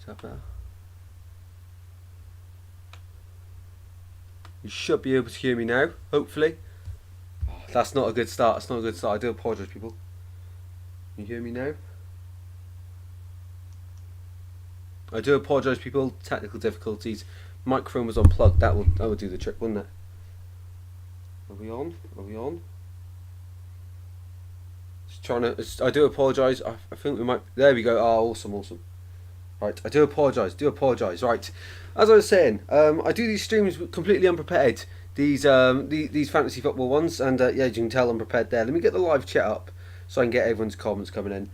that better? You should be able to hear me now, hopefully. Oh, that's not a good start. That's not a good start. I do apologise, people. Can you hear me now? I do apologise, people. Technical difficulties. Microphone was unplugged. That would do the trick, wouldn't it? Are we on? Are we on? Just trying to. I do apologise. I think we might. There we go. Oh, awesome, awesome. Right, I do apologise. Do apologise. Right, as I was saying, I do these streams completely unprepared. These fantasy football ones, and yeah, you can tell I'm prepared there. Let me get the live chat up so I can get everyone's comments coming in.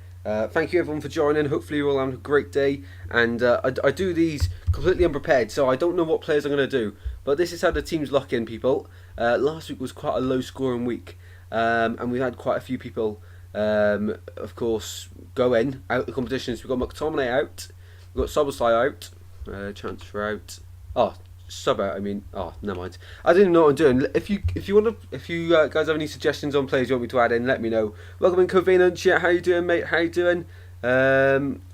Thank you everyone for joining. Hopefully you're all having a great day. And I do these completely unprepared, so I don't know what players I'm going to do. But this is how the team's luck in, people. Last week was quite a low scoring week, and we had quite a few people, of course, go in out the competitions. We've got McTominay out. We've got Szoboszlai out, transfer out. Oh, sub out. I mean, oh, never mind. I didn't know what I'm doing. If you guys have any suggestions on players you want me to add in, let me know. Welcome in, Covenant chat. How you doing, mate? How you doing?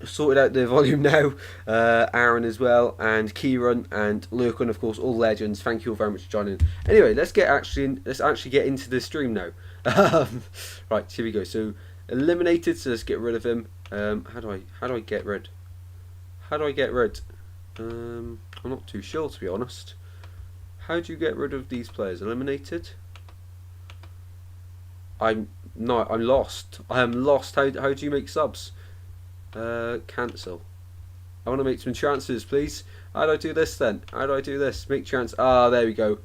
Sorted out the volume now. Aaron as well, and Kieran and Lurkin, of course, all legends. Thank you all very much for joining. Anyway, let's actually get into the stream now. Right, here we go. So eliminated. So let's get rid of him. How do I get rid? How do I get rid? I'm not too sure, to be honest. How do you get rid of these players? Eliminated? I'm lost. I am lost. How do you make subs? Cancel. I want to make some transfers, please. How do I do this then? How do I do this? Make trans. Ah, there we go.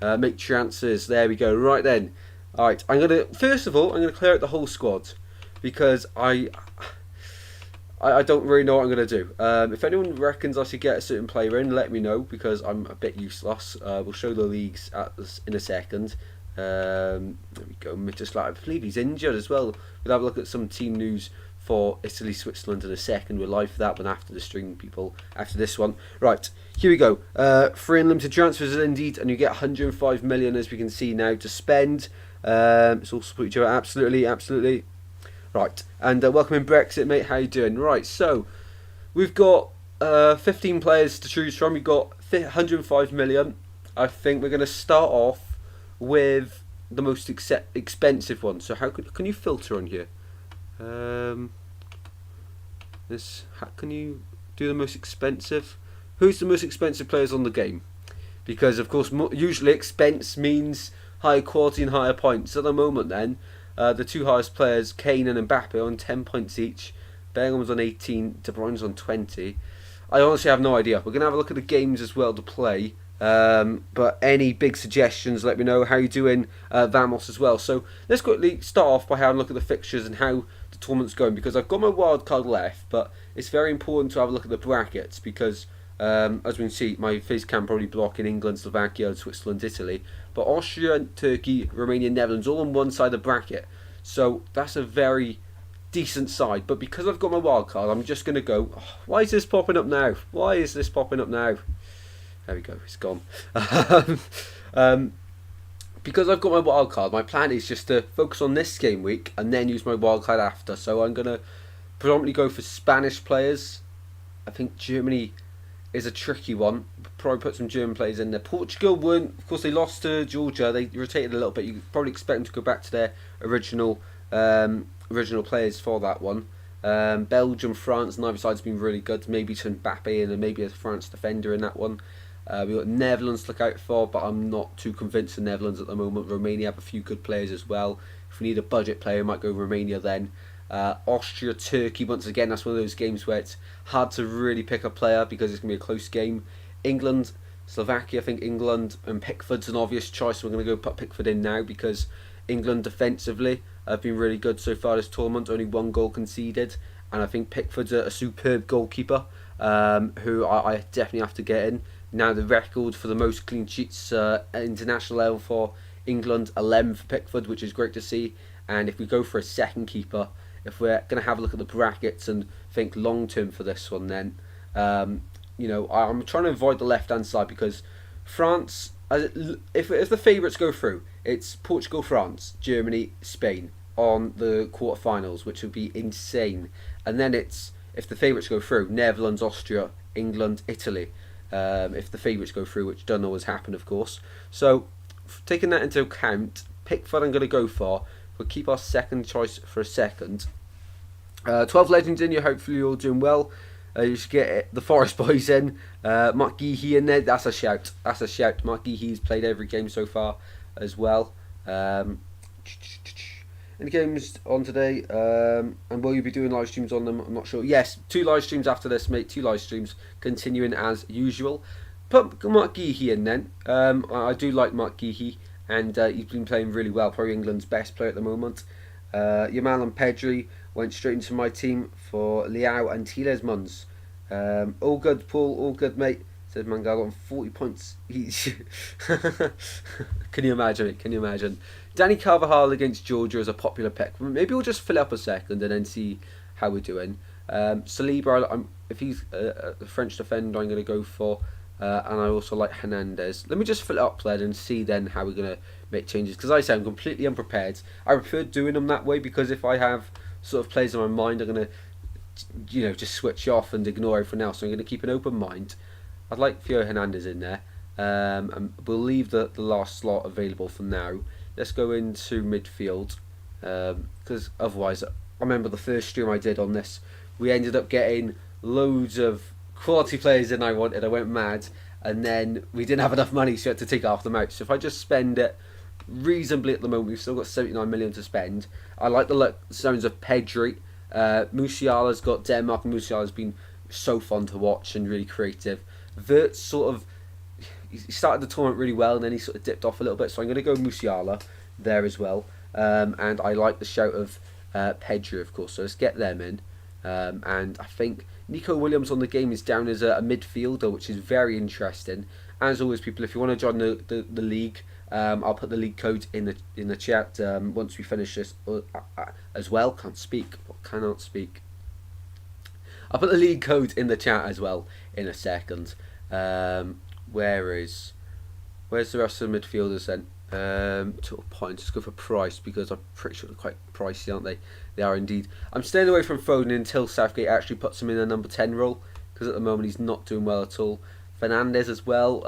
Make transfers. There we go. Right then. Alright, first of all, I'm gonna clear out the whole squad because I don't really know what I'm going to do. If anyone reckons I should get a certain player in, let me know, because I'm a bit useless. We'll show the leagues in a second. There we go. Mitroslav. I believe he's injured as well. We'll have a look at some team news for Italy, Switzerland in a second. We're live for that one after the stream, people, after this one. Right, here we go. Free unlimited transfers indeed, and you get 105 million, as we can see now, to spend. It's all support each other. Absolutely, absolutely. Right, and welcome in Brexit, mate. How you doing? Right, so we've got 15 players to choose from. We've got 105 million. I think we're going to start off with the most expensive one. So how can you filter on here? How can you do the most expensive? Who's the most expensive players on the game? Because of course, usually expense means higher quality and higher points. At the moment, then. The two highest players, Kane and Mbappe, on 10 points each. Bellingham's on 18, De Bruyne's on 20. I honestly have no idea. We're going to have a look at the games as well to play. But any big suggestions, let me know. How you doing, Vamos, as well. So let's quickly start off by having a look at the fixtures and how the tournament's going. Because I've got my wild card left, but it's very important to have a look at the brackets. Because, as we can see, my face cam probably blocking England, Slovakia, Switzerland, Italy. But Austria, Turkey, Romania, Netherlands, all on one side of the bracket. So that's a very decent side. But because I've got my wild card, I'm just going to go. Oh, why is this popping up now? Why is this popping up now? There we go. It's gone. Because I've got my wild card, my plan is just to focus on this game week and then use my wild card after. So I'm going to predominantly go for Spanish players. I think Germany is a tricky one. Probably put some German players in there. Portugal weren't, of course, they lost to Georgia. They rotated a little bit. You could probably expect them to go back to their original players for that one. Belgium, France, neither side's been really good. Maybe some Mbappe and maybe a France defender in that one. We've got Netherlands to look out for, but I'm not too convinced of Netherlands at the moment. Romania have a few good players as well. If we need a budget player, we might go Romania then. Austria, Turkey, once again, that's one of those games where it's hard to really pick a player because it's going to be a close game. England, Slovakia, I think England and Pickford's an obvious choice. We're going to go put Pickford in now because England defensively have been really good so far this tournament, only one goal conceded, and I think Pickford's a superb goalkeeper who I definitely have to get in. Now the record for the most clean sheets at international level for England, 11 for Pickford, which is great to see. And if we go for a second keeper, if we're going to have a look at the brackets and think long term for this one, then I'm trying to avoid the left hand side because France, if the favourites go through, it's Portugal, France, Germany, Spain on the quarterfinals, which would be insane. And then it's if the favourites go through, Netherlands, Austria, England, Italy. If the favourites go through, which doesn't always happen, of course. So, taking that into account, Pickford I'm going to go for. We'll keep our second choice for a second. 12 legends in you, hopefully you're all doing well. You should get the Forest boys in. Mark Geehee in there, that's a shout. That's a shout. Mark Geehee's played every game so far as well. Any games on today? And will you be doing live streams on them? I'm not sure. Yes, 2 live streams after this, mate. 2 live streams continuing as usual. Put Mark Geehee in then. I do like Mark Geehee, and he's been playing really well. Probably England's best player at the moment. Yamal and Pedri went straight into my team for Leao and Tielemans. All good, Paul. All good, mate. Said Mangal on 40 points each. Can you imagine it? Can you imagine? Danny Carvajal against Georgia is a popular pick. Maybe we'll just fill up a second and then see how we're doing. Saliba, if he's a French defender, I'm going to go for. And I also like Hernandez. Let me just fill it up then and see then how we're going to make changes. Because I say I'm completely unprepared. I prefer doing them that way because if I have sort of players in my mind, I'm going to, just switch off and ignore everything else. So I'm going to keep an open mind. I'd like Theo Hernandez in there. And we'll leave the last slot available for now. Let's go into midfield. Because otherwise, I remember the first stream I did on this, we ended up getting loads of quality players in I wanted. I went mad. And then we didn't have enough money, so I had to take half them out. So if I just spend it reasonably at the moment, we've still got 79 million to spend. I like the sounds of Pedri. Musiala's got Denmark, and Musiala's been so fun to watch and really creative. Wirtz sort of, he started the tournament really well and then he sort of dipped off a little bit, so I'm going to go Musiala there as well. And I like the shout of Pedri, of course, so let's get them in. And I think Nico Williams on the game is down as a midfielder, which is very interesting. As always, people, if you want to join the league, I'll put the league code in the chat once we finish this as well. Cannot speak. I'll put the league code in the chat as well in a second. Where's the rest of the midfielders then? Total points. Let's go for price because I'm pretty sure they're quite pricey, aren't they? They are indeed. I'm staying away from Foden until Southgate actually puts him in a number 10 role because at the moment he's not doing well at all. Fernandez as well.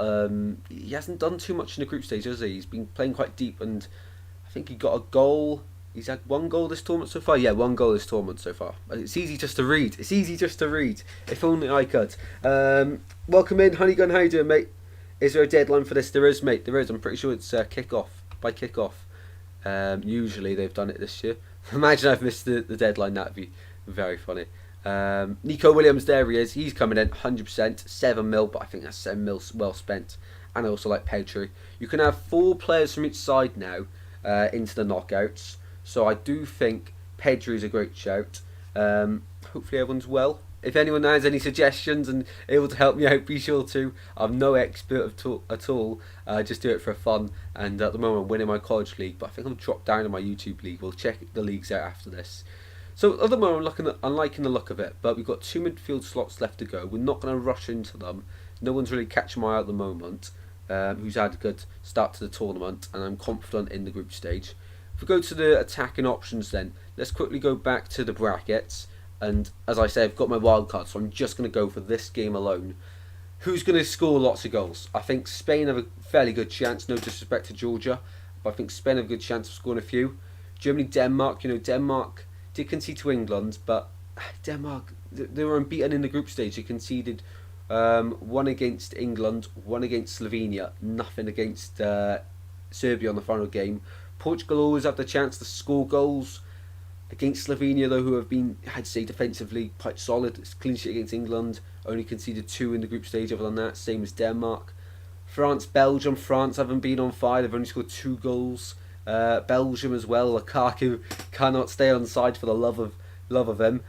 He hasn't done too much in the group stage, has he? He's been playing quite deep and I think he got a goal. He's had 1 goal this tournament so far. Yeah, 1 goal this tournament so far. It's easy just to read. It's easy just to read. If only I could. Welcome in, Honeygun. How you doing, mate? Is there a deadline for this? There is, mate. There is. I'm pretty sure it's kick-off. By kick-off. Usually they've done it this year. Imagine I've missed the deadline. That'd be very funny. Nico Williams, there he is. He's coming in 100%. 7 mil, but I think that's 7 mil well spent. And I also like Pedri. You can have 4 players from each side now into the knockouts. So I do think Pedri is a great shout. Hopefully everyone's well. If anyone has any suggestions and able to help me out, be sure to. I'm no expert at all. Just do it for fun. And at the moment I'm winning my college league, but I think I'll drop down in my YouTube league. We'll check the leagues out after this. So at the moment I'm liking the look of it, but we've got 2 midfield slots left to go. We're not going to rush into them. No one's really catching my eye at the moment, who's had a good start to the tournament, and I'm confident in the group stage. If we go to the attacking options then, let's quickly go back to the brackets. And as I say, I've got my wild card, so I'm just going to go for this game alone. Who's going to score lots of goals? I think Spain have a fairly good chance, no disrespect to Georgia, but I think Spain have a good chance of scoring a few. Germany, Denmark, Denmark did concede to England, but Denmark, they were unbeaten in the group stage. They conceded 1 against England, 1 against Slovenia, nothing against Serbia on the final game. Portugal always have the chance to score goals against Slovenia, though, who have been, I'd say, defensively quite solid. It's clean sheet against England, only conceded 2 in the group stage. Other than that, same as Denmark. France, Belgium. France haven't been on fire. They've only scored 2 goals. Belgium as well. Lukaku cannot stay on side for the love of him.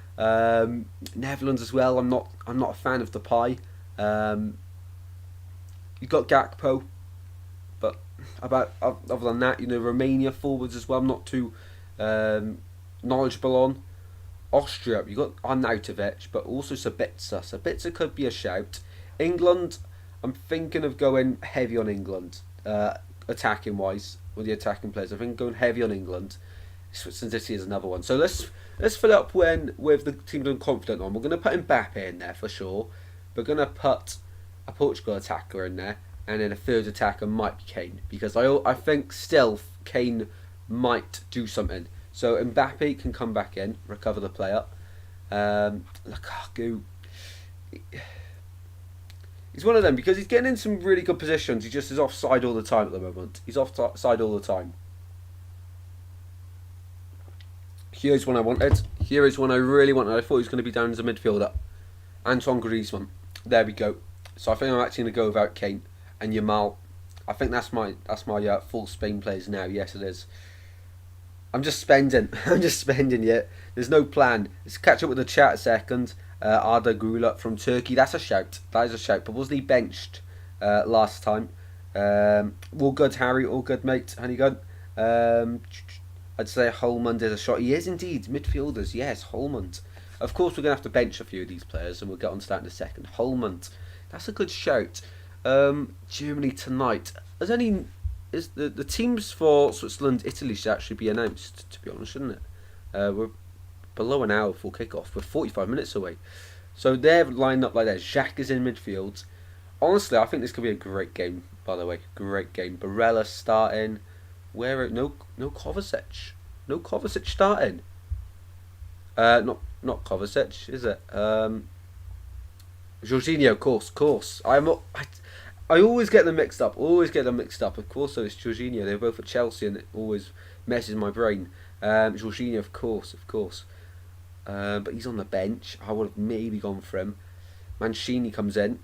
Netherlands as well. I'm not a fan of Depay. You've got Gakpo, but other than that, Romania forwards as well. I'm not too knowledgeable on. Austria, you got Arnautovic, but also Sabitzer. Sabitzer could be a shout. England, I'm thinking of going heavy on England, attacking wise, with the attacking players. I think going heavy on England. Switzerland City is another one. So let's fill up with the teams I'm confident on. We're going to put Mbappe in there for sure. We're going to put a Portugal attacker in there, and then a third attacker might be Kane, because I think still Kane might do something. So Mbappe can come back in, recover the player. Lukaku, he's one of them because he's getting in some really good positions. He just is offside all the time at the moment. He's offside all the time. Here's one I wanted. Here is one I really wanted. I thought he was going to be down as a midfielder. Antoine Griezmann. There we go. So I think I'm actually going to go without Kane and Yamal. I think that's my full Spain players now. Yes, it is. I'm just spending. I'm just spending. Yeah. There's no plan. Let's catch up with the chat a second. Arda Güler from Turkey. That's a shout. That is a shout. But wasn't he benched last time? All good, Harry. All good, mate. Honeygun. I'd say Holmund is a shot. He is indeed. Midfielders, yes, Holmund. Of course, we're going to have to bench a few of these players, and we'll get on to that in a second. Holmund. That's a good shout. Germany tonight. Is the teams for Switzerland, Italy should actually be announced, to be honest, shouldn't it? We're below an hour before kickoff. We're 45 minutes away. So they're lined up like that. Jacques is in midfield. Honestly, I think this could be a great game, by the way. Great game. Barella starting. No Kovacic. No Kovacic starting. Not Kovacic, is it? Jorginho, of course. I always get them mixed up. Of course, so it's Jorginho. They're both at Chelsea, and it always messes my brain. Jorginho, of course. But he's on the bench. I would have maybe gone for him. Mancini comes in.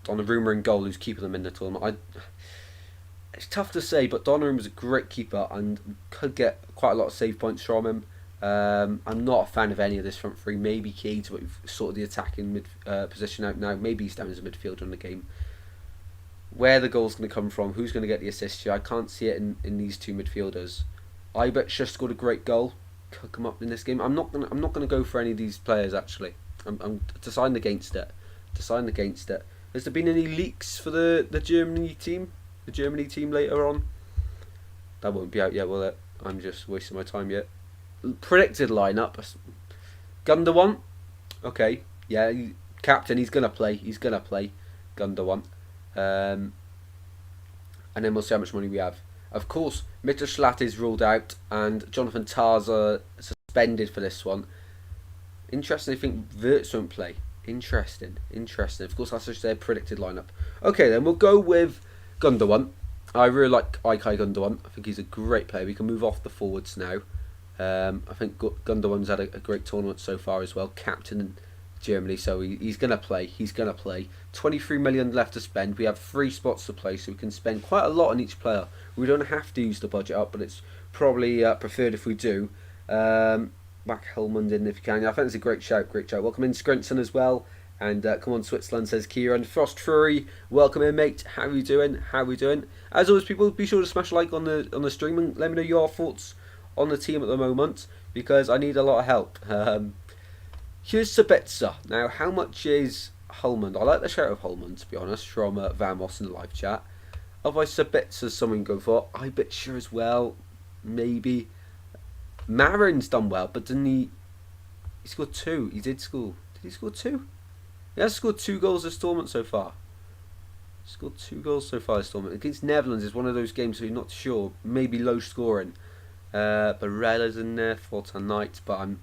Donnarumma in goal, who's keeping them in the tournament. It's tough to say, but Donnarumma is a great keeper and could get quite a lot of save points from him. I'm not a fan of any of this front three. Maybe Keita, but we've sorted the attacking position out now. Maybe he's down as a midfielder in the game. Where the goal's going to come from, who's going to get the assist here, I can't see it in these two midfielders. Ibex just scored a great goal. Could come up in this game. I'm not going to go for any of these players actually. I'm deciding against it. Has there been any leaks for the Germany team? The Germany team later on? That won't be out yet, will it? I'm just wasting my time yet. Predicted lineup. Gundogan. Okay. Yeah, captain. He's gonna play. Gundogan. And then we'll see how much money we have. Of course, Mittelstadt is ruled out, and Jonathan Tah's suspended for this one. Interesting. I think Wirtz won't play. Interesting. Of course, that's just their predicted lineup. Okay, then we'll go with Gundogan. I really like Ilkay Gundogan. I think he's a great player. We can move off the forwards now. I think Gundogan's had a great tournament so far as well. Captain in Germany, so he's going to play. 23 million left to spend. We have 3 spots to play, so we can spend quite a lot on each player. We don't have to use the budget up, but it's probably preferred if we do. Back Helmund in if you can. I think it's a great shout. Welcome in Skrinson as well. And come on, Switzerland, says Kieran. Frost Fury, welcome in, mate. How are we doing? As always, people, be sure to smash a like on the stream and let me know your thoughts on the team at the moment, because I need a lot of help. Here's Sabitzer. Now, how much is Helmund? I like the shout of Helmund, to be honest, from Vamos in the live chat. Otherwise, Sabitzer's someone to go for. Ibitzer as well, maybe. Marin's done well, but didn't he? He scored 2. He did score. Did he score 2? He has scored 2 goals this tournament so far. This tournament. Against Netherlands is one of those games where you're not sure. Maybe low scoring. Barella's in there for tonight, but I think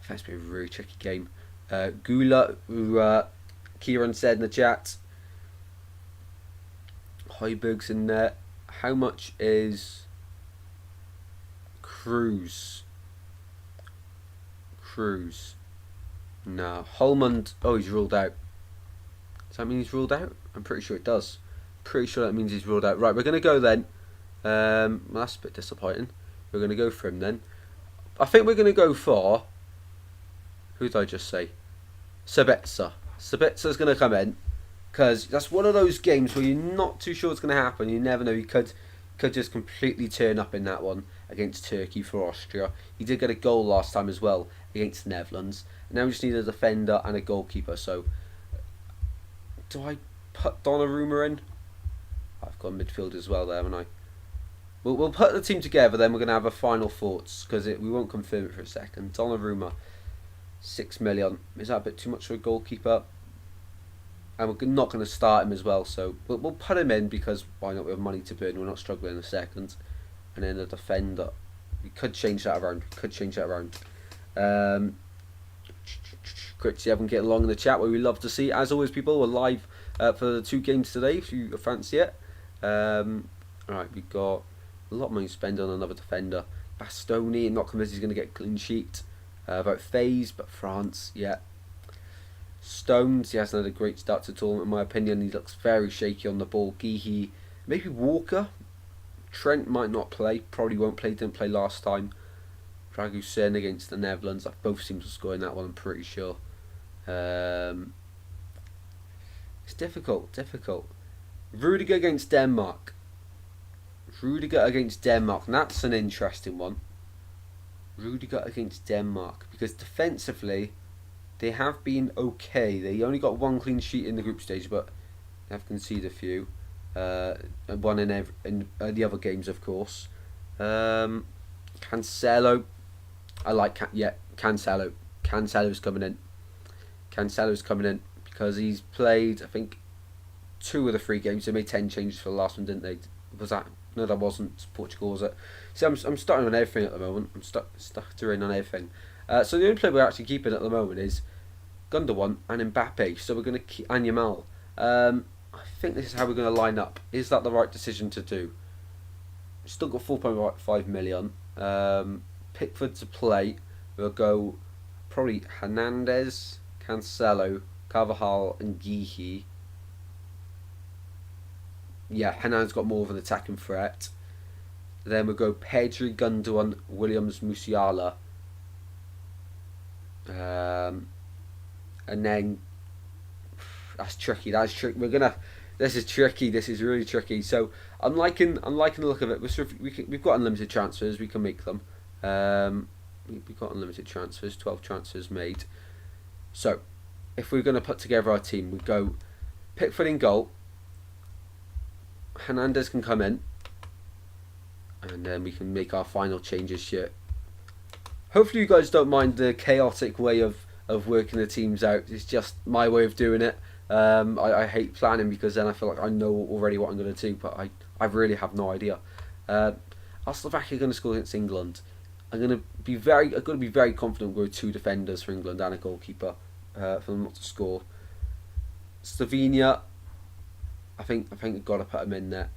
it's been a really tricky game. Güler, who Kieran said in the chat. Højbjerg's in there. How much is Cruz? No. Holmund. Oh, he's ruled out. Does that mean he's ruled out? I'm pretty sure it does. Pretty sure that means he's ruled out. Right, we're going to go then. Well, that's a bit disappointing. We're going to go for him then. I think we're going to go for... Who did I just say? Sabitzer. Sabitzer's going to come in. Because that's one of those games where you're not too sure what's going to happen. You never know. He could just completely turn up in that one against Turkey for Austria. He did get a goal last time as well against the Netherlands. And now we just need a defender and a goalkeeper. So, do I put Donnarumma in? I've got midfield as well there, haven't I? We'll put the team together, then we're going to have a final thoughts, because we won't confirm it for a second. Donnarumma, 6 million. Is that a bit too much for a goalkeeper? And we're not going to start him as well, so we'll put him in, because why not? We have money to burn, we're not struggling in a second. And then a defender. We could change that around. Great to see everyone get along in the chat, where we love to see. As always, people, we're live for the 2 games today, if you fancy it. Alright, we've got a lot of money to spend on another defender. Bastoni, I'm not convinced he's going to get a clean sheet. About FaZe, but France, yeah. Stones, he hasn't had a great start to the tournament, in my opinion. He looks very shaky on the ball. Geehy, maybe Walker. Trent might not play, probably won't play, didn't play last time. Dragusin against the Netherlands, both teams will score in that one, I'm pretty sure. It's difficult. Rudiger against Denmark. And that's an interesting one. Rudiger against Denmark, because defensively they have been okay. They only got 1 clean sheet in the group stage, but they have conceded a few. One in the other games, of course. Cancelo, I like Cancelo. Cancelo's coming in because he's played, I think, 2 of the 3 games. They made 10 changes for the last one, didn't they? Was that? No, that wasn't. Portugal, was it? See, I'm starting on everything at the moment. I'm stuttering on everything. So the only player we're actually keeping at the moment is Gundogan and Mbappe. So we're going to keep and Yamal. I think this is how we're going to line up. Is that the right decision to do? Still got 4.5 million. Pickford to play. We'll go probably Hernandez, Cancelo, Carvajal, and Geehy. Yeah, Hernandez got more of an attacking threat. Then we'll go Pedri, Gundogan, Williams, Musiala. And then that's tricky. This is tricky. This is really tricky. So I'm liking the look of it. We've got unlimited transfers. We can make them. We've got unlimited transfers. 12 transfers made. So if we're going to put together our team, we go Pickford in goal. Hernandez can come in, and then we can make our final changes here. Hopefully you guys don't mind the chaotic way of working the teams out. It's just my way of doing it. I hate planning, because then I feel like I know already what I'm going to do, but I really have no idea. Are Slovakia going to score against England? I'm going to be very confident we're 2 defenders for England and a goalkeeper for them not to score. Slovenia, I think I've got to put him in there.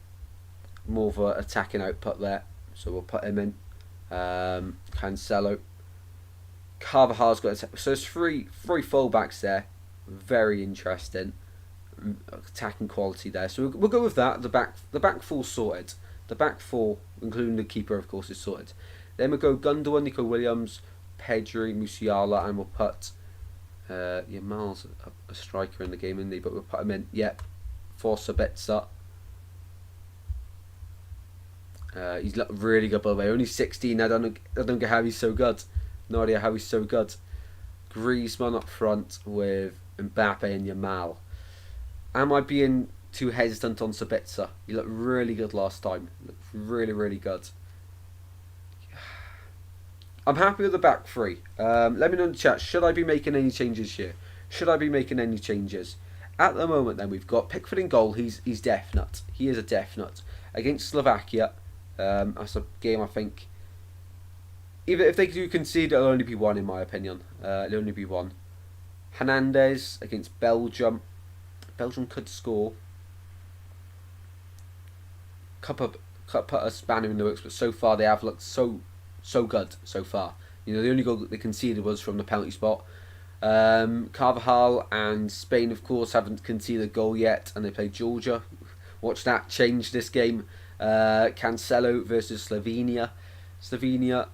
More of an attacking output there, so we'll put him in. Cancelo, Carvajal's got so there's three fullbacks there. Very interesting attacking quality there. So we'll go with that. The back four sorted. The back 4, including the keeper, of course, is sorted. Then we'll go Gundogan, Nico Williams, Pedri, Musiala, and we'll put Yamal's a striker in the game, isn't he? But we'll put him in. Yep. For Sabitzer. He's really good, by the way. Only 16. I don't get how he's so good. No idea how he's so good. Griezmann up front with Mbappe and Yamal. Am I being too hesitant on Sabitzer? He looked really good last time. Looked really good. I'm happy with the back 3. Let me know in the chat. Should I be making any changes here? At the moment, then, we've got Pickford in goal. He's definite. He is a definite. Against Slovakia, that's a game I think, even if they do concede, it'll only be 1, in my opinion. It'll only be 1. Hernandez against Belgium. Belgium could score. Could put a spanner in the works, but so far they have looked so good so far. You know, the only goal that they conceded was from the penalty spot. Carvajal and Spain, of course, haven't conceded a goal yet, and they play Georgia. Watch that change this game. Cancelo versus Slovenia. Slovenia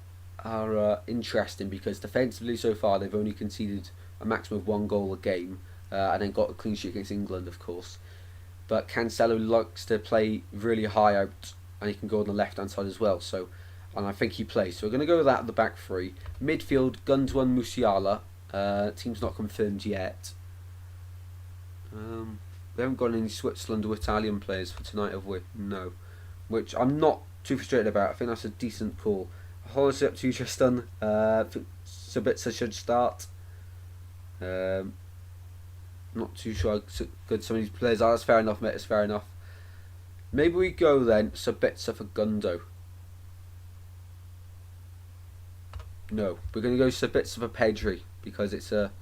are interesting because defensively so far they've only conceded a maximum of 1 goal a game, and then got a clean sheet against England, of course. But Cancelo likes to play really high out, and he can go on the left hand side as well. So, and I think he plays. So we're going to go with that at the back 3. Midfield, Gundogan, Musiala. Team's not confirmed yet. We haven't got any Switzerland or Italian players for tonight, have we? No. Which I'm not too frustrated about. I think that's a decent call. Hollis up to you, Tristan. Sabitzer should start. Not too sure how good some of these players are. That's fair enough, mate. It's fair enough. Maybe we go then Sabitzer for Gundo. No, we're going to go Sabitzer for Pedri because it's a.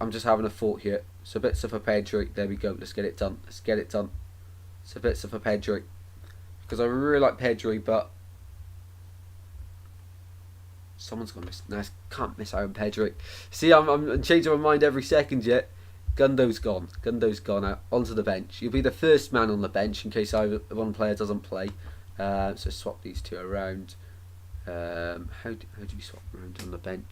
I'm just having a thought here. Sabitzer for Pedri. There we go. Let's get it done. Let's get it done. Sabitzer for Pedri. Because I really like Pedri, but someone's going to miss. No, I can't miss out on Pedri. See, I'm changing my mind every second yet. Gundo's gone. Gundo's gone out onto the bench. You'll be the first man on the bench in case one player doesn't play. So swap these two around. How do we swap around on the bench?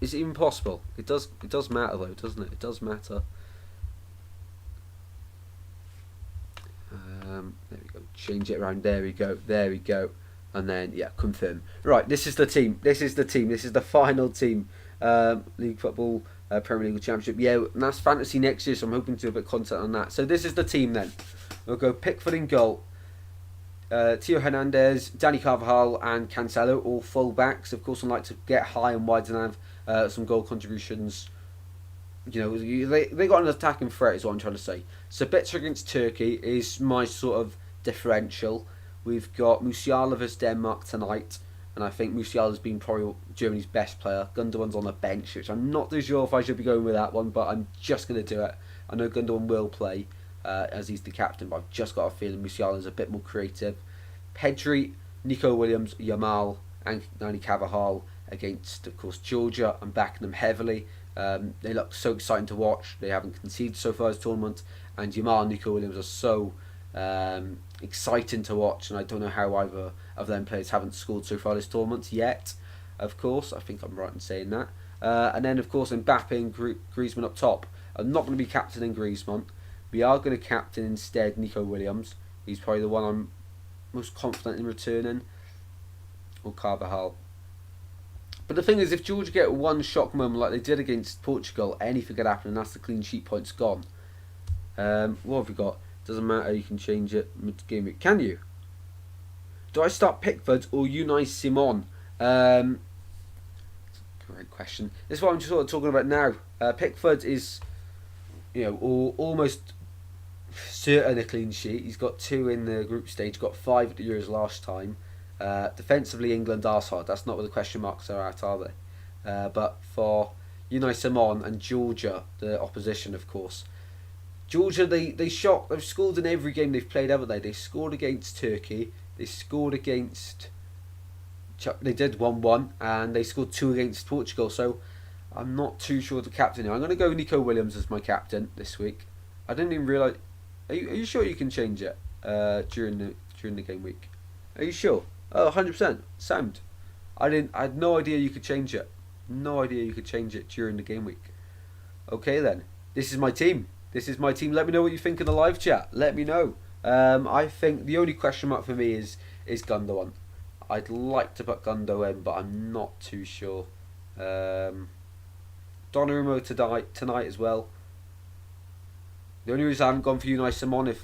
Is it even possible? It does matter though, doesn't it? It does matter. There we go. Change it around. There we go. There we go. And then yeah, confirm. Right, this is the team. This is the team. This is the final team. League football, Premier League Championship. Yeah, and that's fantasy next year, so I'm hoping to do a bit of content on that. So this is the team then. We'll go Pickford in goal. Theo Hernandez, Danny Carvajal and Cancelo, all full backs. Of course, I like to get high and wide and have some goal contributions. You know, they got an attacking threat is what I'm trying to say. Sabitzer against Turkey is my sort of differential. We've got Musiala vs Denmark tonight, and I think Musiala's been probably Germany's best player. Gundogan's on the bench, which I'm not too sure if I should be going with that one, but I'm just going to do it. I know Gundogan will play as he's the captain, but I've just got a feeling Musiala's a bit more creative. Pedri, Nico Williams, Yamal, and Dani Carvajal against, of course, Georgia. I'm backing them heavily. They look so exciting to watch. They haven't conceded so far this tournament, and Yamal and Nico Williams are so exciting to watch, and I don't know how either of them players haven't scored so far this tournament yet. Of course, I think I'm right in saying that. And then, of course, Mbappe and Griezmann up top. I'm not going to be captaining Griezmann. We are going to captain instead Nico Williams. He's probably the one I'm most confident in returning. Or Carvajal. But the thing is, if Georgia get one shock moment like they did against Portugal, anything could happen, and that's the clean sheet points gone. What have we got? Doesn't matter, you can change it mid-game week. Can you? Do I start Pickford or Unai Simon? Great question. This is what I'm just sort of talking about now. Pickford is, you know, almost certain a clean sheet. He's got 2 in the group stage, got 5 at the Euros last time. Defensively, England are hard. That's not where the question marks are at, are they? But for Unai Simon and Georgia, the opposition, of course. Georgia, they've scored in every game they've played, haven't they? They scored against Turkey. They scored against. They did 1-1, and they scored 2 against Portugal. So I'm not too sure the captain here. I'm going to go Nico Williams as my captain this week. I didn't even realise. Are you sure you can change it during the game week? Are you sure? Oh, 100%. Sound. I had no idea you could change it. No idea you could change it during the game week. Okay then. This is my team. This is my team. Let me know what you think in the live chat. Let me know. I think the only question mark for me is Gundogan. I'd like to put Gundo in, but I'm not too sure. Donnarumma tonight as well. The only reason I haven't gone for Unai Simon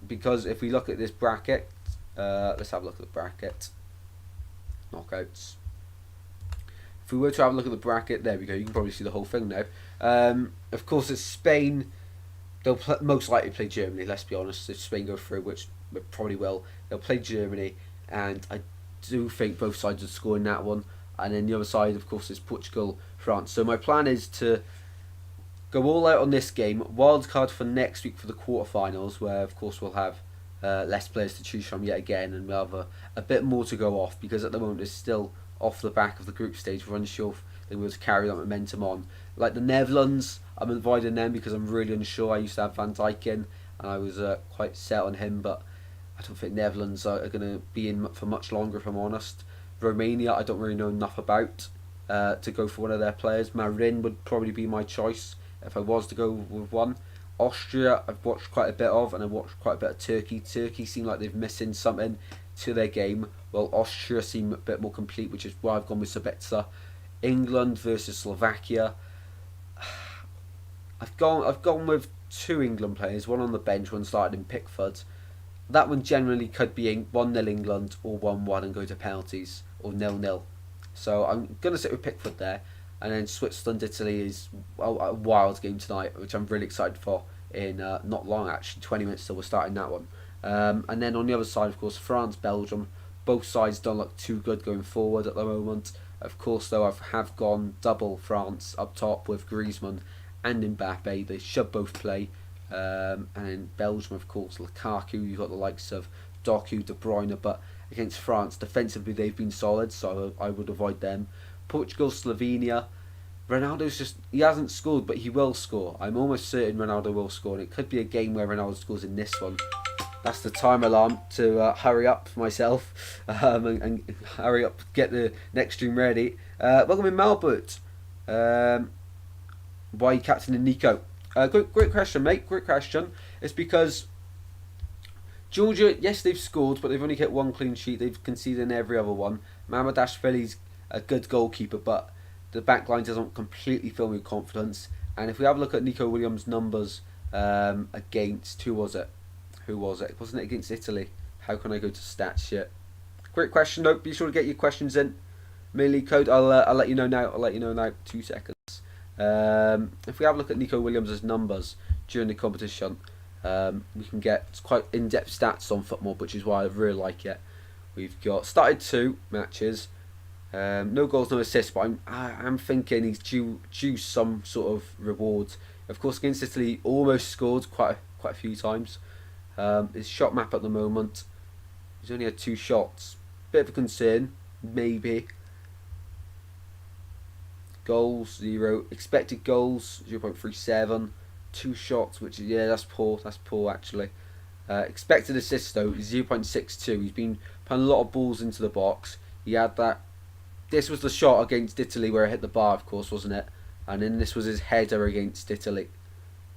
because if we look at this bracket, let's have a look at the bracket. Knockouts. If we were to have a look at the bracket, there we go. You can probably see the whole thing now. Of course, it's Spain. They'll most likely play Germany. Let's be honest. If Spain go through, which they probably will, they'll play Germany, and I do think both sides would score in that one. And then the other side, of course, is Portugal, France. So my plan is to go all out on this game. Wild card for next week for the quarterfinals, where of course we'll have less players to choose from yet again, and we'll have a bit more to go off because at the moment it's still off the back of the group stage. We're unsure if they will carry that momentum on. Like the Netherlands, I'm avoiding them because I'm really unsure. I used to have Van Dijk in, and I was quite set on him, but I don't think Netherlands are going to be in for much longer, if I'm honest. Romania, I don't really know enough about to go for one of their players. Marin would probably be my choice if I was to go with one. Austria, I've watched quite a bit of, and I've watched quite a bit of Turkey. Turkey seem like they've missing something to their game, while Austria seem a bit more complete, which is why I've gone with Sabitzer. England versus Slovakia. I've gone with 2 England players, one on the bench, one started in Pickford. that one generally could be 1-0 England or 1-1 and go to penalties, or 0-0. So I'm going to sit with Pickford there. And then Switzerland, Italy is a wild game tonight, which I'm really excited for. In not long, actually, 20 minutes till we're starting that one. And then on the other side, of course, France, Belgium. Both sides don't look too good going forward at the moment. Of course, though, I have gone double France up top with Griezmann and Mbappe. They should both play. And in Belgium, of course, Lukaku. You've got the likes of Doku, De Bruyne. But against France, defensively, they've been solid, so I would avoid them. Portugal, Slovenia. Ronaldo's he hasn't scored, but he will score. I'm almost certain Ronaldo will score, and it could be a game where Ronaldo scores in this one. That's the time alarm to hurry up for myself and hurry up, get the next stream ready. Welcome in, Malbert. Why are you captaining Nico? Great question, mate. Great question. It's because Georgia, yes, they've scored, but they've only kept one clean sheet. They've conceded in every other one. Mamardashvili's a good goalkeeper, but the back line doesn't completely fill me with confidence. And if we have a look at Nico Williams' numbers against, who was it? Wasn't it against Italy? How can I go to stats shit? Great question, though. Be sure to get your questions in. Mainly code, I'll let you know now. 2 seconds. If we have a look at Nico Williams' numbers during the competition, we can get quite in-depth stats on football, which is why I really like it. We've got started 2 matches. No goals, no assists, but I'm thinking he's due some sort of reward. Of course, against Italy, almost scored quite a few times. His shot map at the moment, he's only had 2 shots. Bit of a concern, maybe. Goals 0, expected goals 0.37, 2 shots, which is that's poor. That's poor actually. Expected assists though 0.62. He's been putting a lot of balls into the box. He had that. This was the shot against Italy where it hit the bar, of course, wasn't it? And then this was his header against Italy.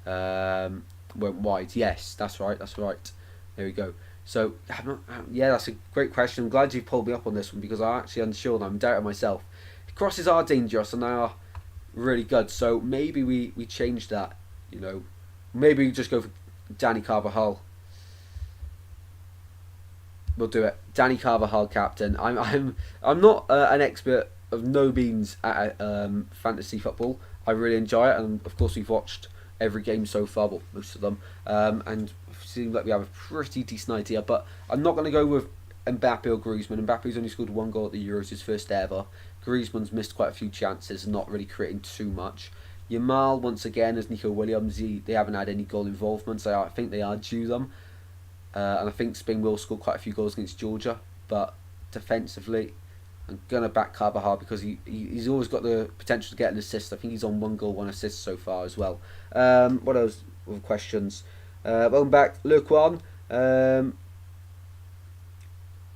Went wide. Yes, that's right. There we go. So, that's a great question. I'm glad you pulled me up on this one because I'm actually unsure and I'm doubting myself. Crosses are dangerous and they are really good. So maybe we change that. Maybe we just go for Danny Carvajal. We'll do it. Danny Carvajal, captain. I'm not an expert of no means at fantasy football. I really enjoy it, and of course we've watched every game so far, well, most of them, and it seems like we have a pretty decent idea. But I'm not going to go with Mbappe or Griezmann. Mbappe's only scored 1 goal at the Euros, his first ever. Griezmann's missed quite a few chances and not really creating too much. Yamal, once again, as Nico Williams, they haven't had any goal involvement, so I think they are due them. And I think Spain will score quite a few goals against Georgia, but defensively, I'm going to back Carvajal because he's always got the potential to get an assist. I think he's on 1 goal, 1 assist so far as well. What else? Other questions? Welcome back, Luquan.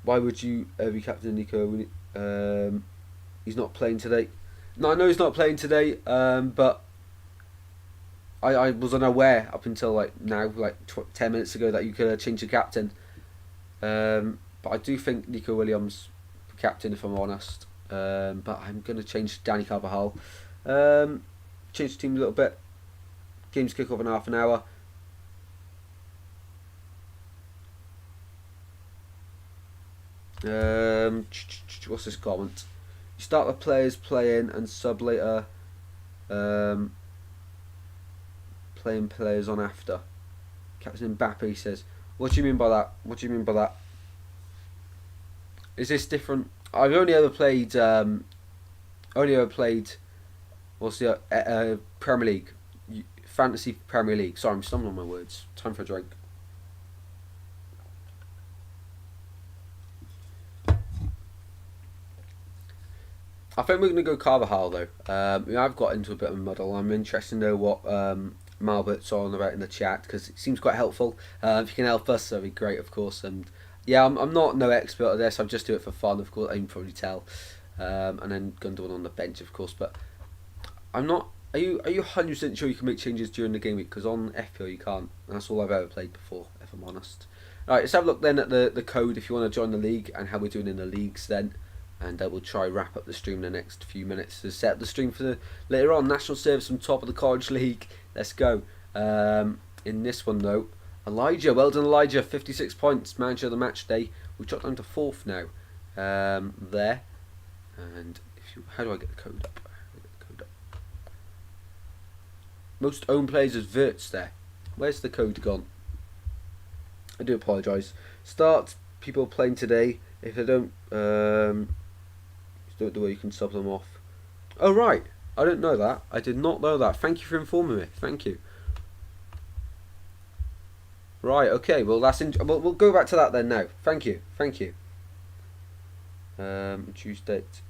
Why would you be captain Nico? He's not playing today. No, I know he's not playing today, but I was unaware up until now, 10 minutes ago, that you could change the captain. But I do think Nico Williams captain, if I'm honest. But I'm going to change Danny Carvajal. Change the team a little bit. Games kick off in half an hour. What's this comment? You start the players playing and sub later. Playing players on after. Captain Mbappe says, "What do you mean by that? Is this different? I've only ever played. What's the Premier League, Fantasy Premier League. Sorry, I'm stumbling on my words. Time for a drink." I think we're going to go Carvajal though. I've got into a bit of a muddle. I'm interested to know what Malbert's on about in the chat because it seems quite helpful. If you can help us, that'd be great, of course. And yeah, I'm not no expert at this. I just do it for fun, of course. I can probably tell. And then Gundogan on the bench, of course. But I'm not. Are you 100% sure you can make changes during the game week? Because on FPL you can't. And that's all I've ever played before, if I'm honest. All right, let's have a look then at the code if you want to join the league and how we're doing in the leagues then. And we'll try wrap up the stream in the next few minutes to set up the stream for later on. National service from top of the College League. Let's go. In this one though, Elijah, well done, Elijah. 56 points, manager of the match day. We dropped down to 4th now. There. And how do I get the code up? Most owned players as Verts there. Where's the code gone? I do apologise. Start people playing today. If they don't do it the way you can sub them off. Oh right, I didn't know that. I did not know that. Thank you for informing me. Thank you. Right, okay. Well, we'll go back to that then now. Thank you. Choose date.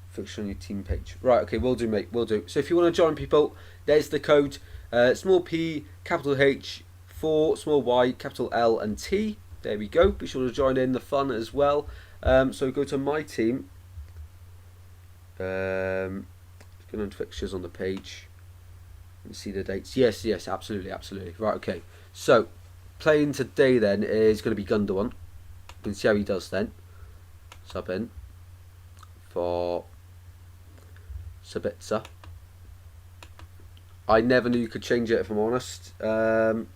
Fixture on your team page. Right, okay, we'll do, mate. We'll do. So if you want to join people, there's the code. Small P, capital H, 4, small Y, capital L and T. There we go. Be sure to join in the fun as well. So go to my team. Go on fixtures on the page and see the dates. Yes, absolutely. Right, okay. So playing today then is going to be Gundogan. You can see how he does then. Sub in for Sabitzer. I never knew you could change it, if I'm honest. Don't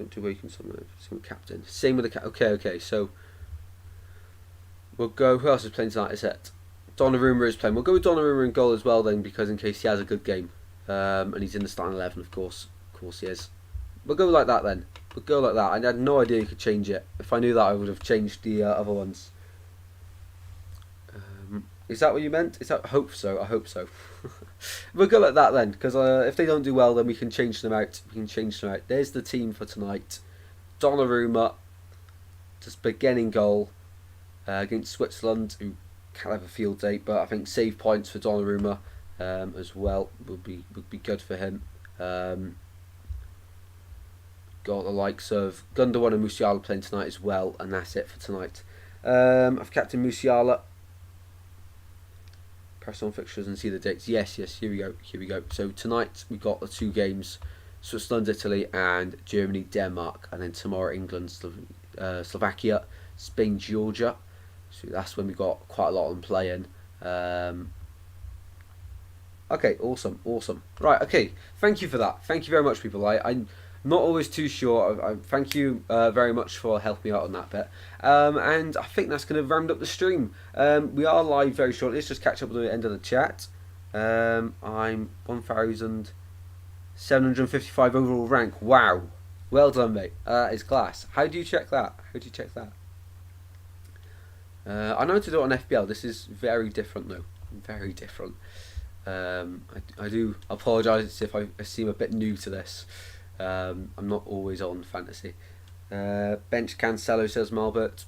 do where you can summon captain. Same with the okay. So we'll go. Who else is playing tonight? Is it Donnarumma is playing? We'll go with Donnarumma in goal as well then, because in case he has a good game, and he's in the starting 11, of course he is. We'll go like that then. We'll go like that. I had no idea you could change it. If I knew that, I would have changed the other ones. Is that what you meant? I hope so. We'll go like that then, because if they don't do well, then we can change them out. There's the team for tonight. Donnarumma, just beginning goal against Switzerland, who can't have a field day, but I think save points for Donnarumma as well would be good for him. Got the likes of Gundogan and Musiala playing tonight as well, and that's it for tonight. I've captain Musiala. Press on fixtures and see the dates. Yes, here we go. So tonight we got the 2 games: Switzerland, Italy, and Germany, Denmark. And then tomorrow, England, Slovakia, Spain, Georgia. So that's when we got quite a lot of them playing. Okay, awesome. Right, okay. Thank you for that. Thank you very much, people. I'm not always too sure. I thank you very much for helping me out on that bit. And I think that's going to round up the stream. We are live very shortly. Let's just catch up at the end of the chat. I'm 1,755 overall rank. Wow. Well done, mate. That is class. How do you check that? I know to do it on FPL. This is very different, though. Very different. I do apologise if I seem a bit new to this. I'm not always on fantasy. Bench Cancelo, says Malbert.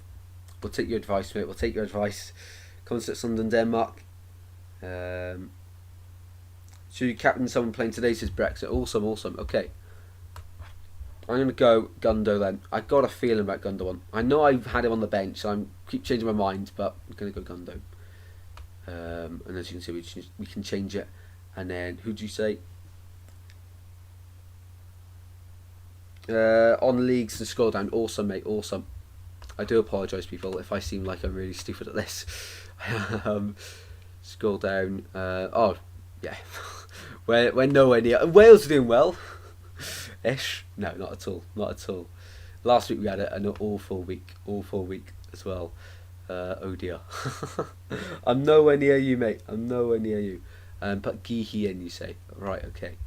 We'll take your advice, mate. Come to Sunderland, Denmark. Should you captain someone playing today, says Brexit. Awesome. Okay. I'm going to go Gundo then. I got a feeling about Gundogan. I know I've had him on the bench, so I keep changing my mind, but I'm going to go Gundo. And as you can see, we can change it. And then, who do you say? On leagues and scroll down. Awesome, mate. Awesome. I do apologise, people, if I seem like I'm really stupid at this. Scroll down. Oh, yeah. We're nowhere near. And Wales are doing well. Ish. No, not at all. Last week we had an awful week as well. Oh dear. I'm nowhere near you, mate. But Geehy in, you say. Right, okay.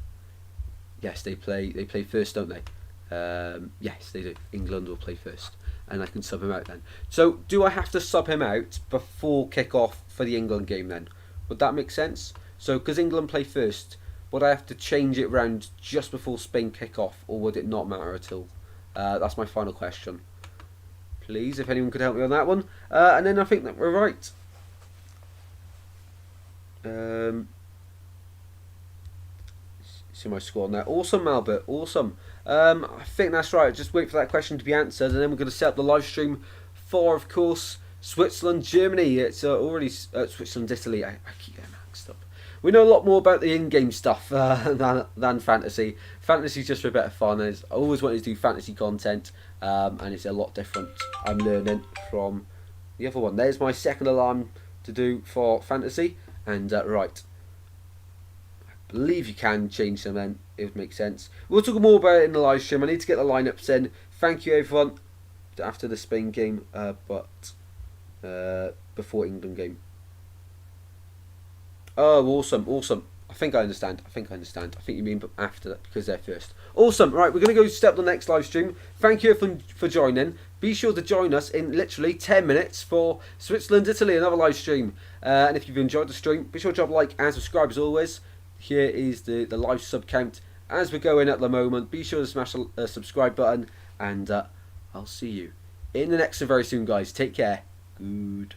Yes, they play first, don't they? Yes, they do. England will play first, and I can sub him out then. So, do I have to sub him out before kick-off for the England game then? Would that make sense? So, because England play first, would I have to change it round just before Spain kick-off, or would it not matter at all? That's my final question. Please, if anyone could help me on that one. And then I think that we're right. See my squad now. Awesome, Albert. Awesome. I think that's right. Just wait for that question to be answered, and then we're going to set up the live stream for, of course, Switzerland, Germany. It's already Switzerland, Italy. I keep getting mixed up. We know a lot more about the in-game stuff than fantasy. Fantasy's just for a bit of fun. I always wanted to do fantasy content, and it's a lot different. I'm learning from the other one. There's my second alarm to do for fantasy, and right. believe you can change them then. It would make sense. We'll talk more about it in the live stream. I need to get the lineups in. Thank you everyone after the Spain game, but before England game. Oh, awesome. I think I understand. I think you mean after that because they're first. Awesome. Right, we're going to go step the next live stream. Thank you for joining. Be sure to join us in literally 10 minutes for Switzerland, Italy, another live stream. And if you've enjoyed the stream, be sure to drop a like and subscribe as always. Here is the live sub count as we're going at the moment. Be sure to smash the subscribe button, and I'll see you in the next one very soon, guys. Take care. Good.